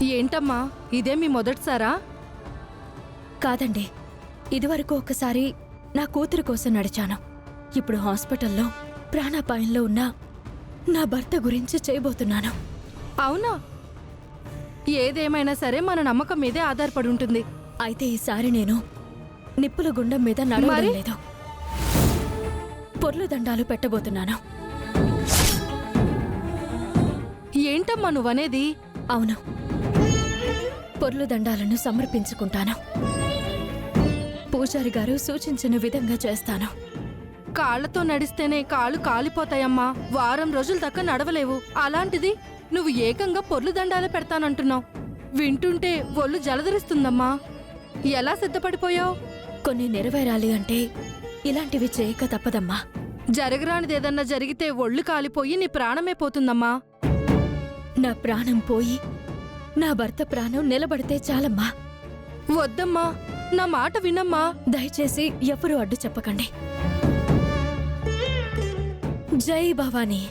ఏంటమ్మా, ఇదే మీ మొదటిసారా? కాదండి, ఇదివరకు ఒకసారి నా కూతురు కోసం నడిచాను. ఇప్పుడు హాస్పిటల్లో ప్రాణాపాయంలో ఉన్న నా భర్త గురించి చేయబోతున్నాను. అవునా? ఏదేమైనా సరే మన నమ్మకం మీదే ఆధారపడి ఉంటుంది. అయితే ఈసారి నేను నిప్పుల గుండం మీద నడవడం లేదు. పొర్లు దండాలు పెట్టబోతున్నాను. ఏంటమ్మా నువ్వనేది? అవును, పొర్లు దండాలను సమర్పించుకుంటాను. పూజారి గారు సూచించిన విధంగా చేస్తాను. కాళ్లతో నడిస్తేనే కాళ్ళు కాలిపోతాయమ్మా. వారం రోజుల దాకా నడవలేవు. అలాంటిది నువ్వు ఏకంగా పొర్లు దండాలు పెడతానంటున్నావు. వింటుంటే ఒళ్ళు జలధరిస్తుందమ్మా. ఎలా సిద్ధపడిపోయావు? కొన్ని నెరవేరాలి అంటే ఇలాంటివి చేయక తప్పదమ్మా. జరగరానిదేదన్నా జరిగితే ఒళ్ళు కాలిపోయి నీ ప్రాణమే పోతుందమ్మా. నా ప్రాణం పోయి నా భర్త ప్రాణం నిలబడితే చాలమ్మా. వద్దమ్మా, నా మాట వినమ్మా. దయచేసి ఎవరూ అడ్డు చెప్పకండి. జై భవానీ.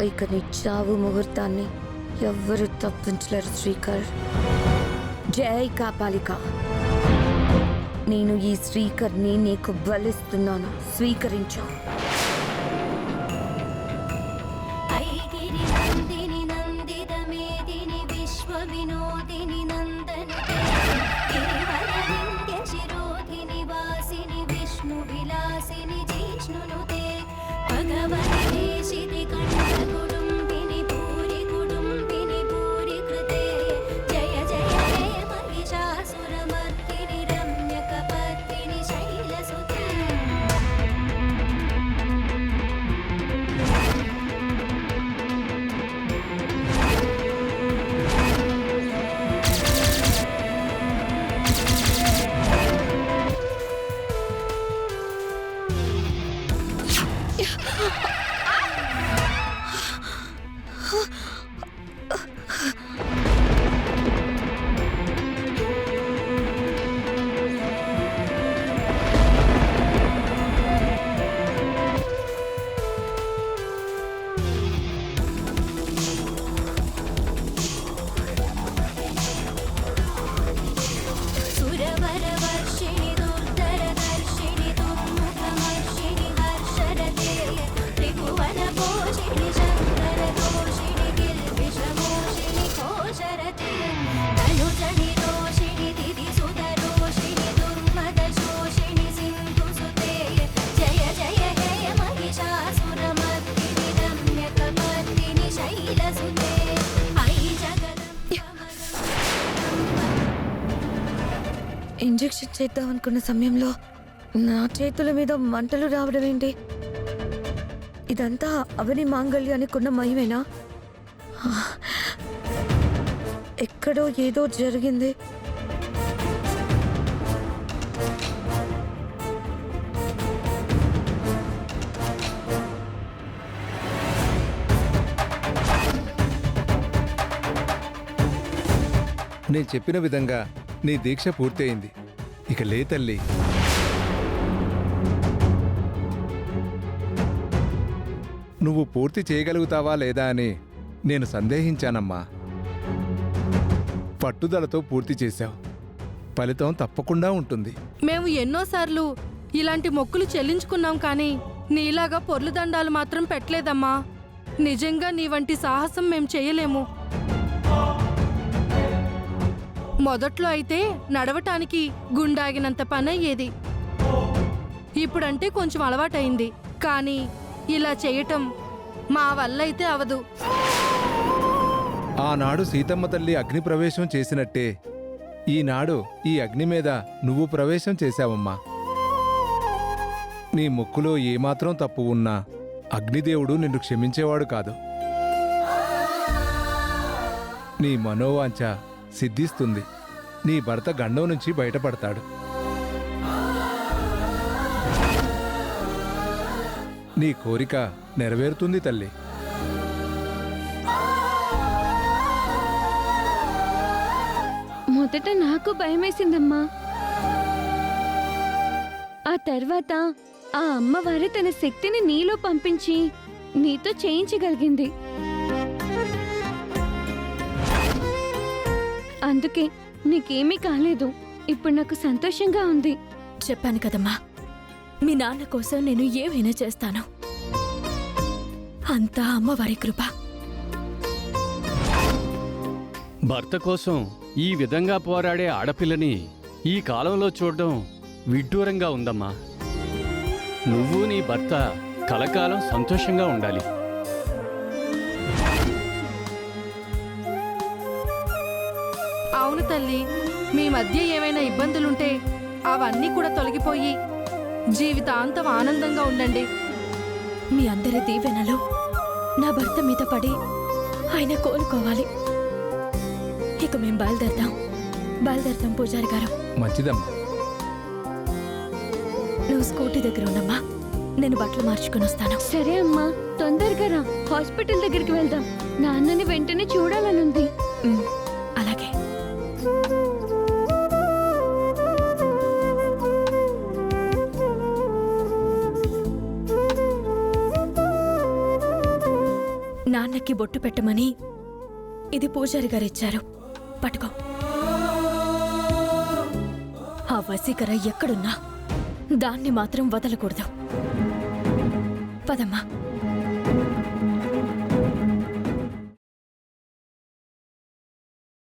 ఇక నీ చావు ముహూర్తాన్ని ఎవ్వరూ తప్పించలేరు శ్రీకర్. జై కాపాలిక. నేను ఈ శ్రీకర్ని నీకు బలిస్తున్నాను, స్వీకరించు. ఇంజెక్షన్ చేద్దాం అనుకున్న సమయంలో నా చేతుల మీద మంటలు రావడం ఏంటి? ఇదంతా అవని మాంగళ్యానికి ఉన్న మహిమేనా? ఎక్కడో ఏదో జరిగింది. నేను చెప్పిన విధంగా నీ దీక్ష పూర్తయింది. ఇక లే తల్లి. నువ్వు పూర్తి చేయగలుగుతావా లేదా అని నేను సందేహించానమ్మా. పట్టుదలతో పూర్తి చేశావు. ఫలితం తప్పకుండా ఉంటుంది. మేము ఎన్నోసార్లు ఇలాంటి మొక్కులు చెల్లించుకున్నాం కానీ నీలాగా పొర్లు దండాలు మాత్రం పెట్టలేదమ్మా. నిజంగా నీ వంటి సాహసం మేం చేయలేము. మొదట్లో అయితే నడవటానికి గుండాగినంత పని అయ్యేది. ఇప్పుడంటే కొంచెం అలవాటైంది. కానీ ఇలా చేయటం మా వల్ల అయితే అవదు. ఆనాడు సీతమ్మ తల్లి అగ్ని ప్రవేశం చేసినట్టే ఈనాడు ఈ అగ్ని మీద నువ్వు ప్రవేశం చేశావమ్మా. నీ మొక్కులో ఏమాత్రం తప్పు ఉన్నా అగ్నిదేవుడు నిన్ను క్షమించేవాడు కాదు. నీ మనోవాంఛ సిద్ధిస్తుంది. నీ భర్త గండం నుంచి బయటపడతాడు. నీ కోరిక నెరవేరుతుంది తల్లి. మొదట నాకు భయమేసిందమ్మా. ఆ తర్వాత ఆ అమ్మవారు తన శక్తిని నీలో పంపించి నీతో చేయించగలిగింది. అందుకే నీకేమీ కాలేదు. ఇప్పుడు నాకు సంతోషంగా ఉంది. చెప్పాను కదమ్మా, మీ నాన్న కోసం నేను ఏమైనా చేస్తాను. అంతా అమ్మవారి కృప. భర్త కోసం ఈ విధంగా పోరాడే ఆడపిల్లని ఈ కాలంలో చూడడం విడ్డూరంగా ఉందమ్మా. నువ్వు నీ భర్త కలకాలం సంతోషంగా ఉండాలి. అవును తల్లి, మీ మధ్య ఏమైనా ఇబ్బందులుంటే అవన్నీ కూడా తొలగిపోయి జీవితాంతం ఆనందంగా ఉండండి. మీ అందరి దీవెనలు నా భర్త మీద పడి ఆయన కోలుకోవాలి. ఇక మేం బయలుదేరతాం పూజారి గారు. మంచిదమ్మా. నువ్వు స్కూటీ దగ్గర ఉండమ్మా, నేను బట్టలు మార్చుకుని వస్తాను. సరే అమ్మా, తొందరగా రా. హాస్పిటల్ దగ్గరికి వెళ్దాం. నాన్నని వెంటనే చూడాలనుంది. అలాగే. నాన్నకి బొట్టు పెట్టమని ఇది పూజారి గారు ఇచ్చారు. పట్టుకో. ఆ వసీకర ఎక్కడున్నా దాన్ని మాత్రం వదలకూడదు. పదమ్మా.